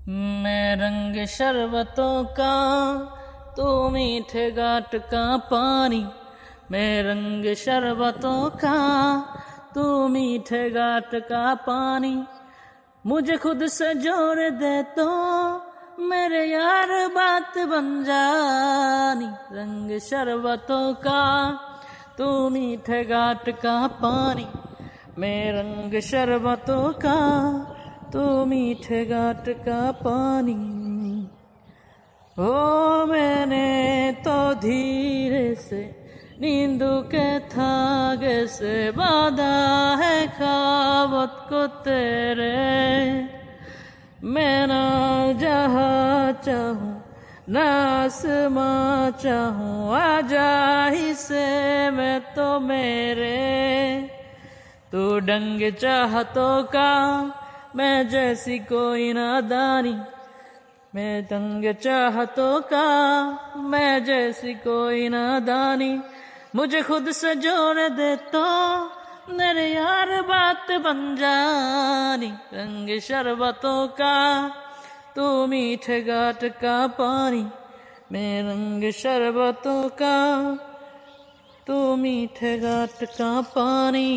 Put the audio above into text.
मैं रंग शरबतों का, तू मीठे घाट का पानी। मैं रंग शरबतों का, तू मीठे घाट का पानी। मुझे खुद से जोड़ दे तो मेरे यार बात बन जानी। रंग शरबतों का, तू मीठे घाट का पानी। मैं रंग शरबतों का, तू मीठे घाट का पानी। ओ मैंने तो धीरे से नींदू के धागे से बांधा है ख्वाबत को तेरे। मैं ना जहाँ चाहूँ ना आसमां चाहूँ, आजा ही से मैं तो मेरे। तू डंग चाहतों का, मैं जैसी कोई नादानी। मैं दंग चाहतों का, मैं जैसी कोई नादानी। मुझे खुद से जोड़ दे तो मेरे यार बात बन जानी। रंग शरबतों का, तू मीठे घाट का पानी। मैं रंग शरबतों का, तू मीठे घाट का पानी।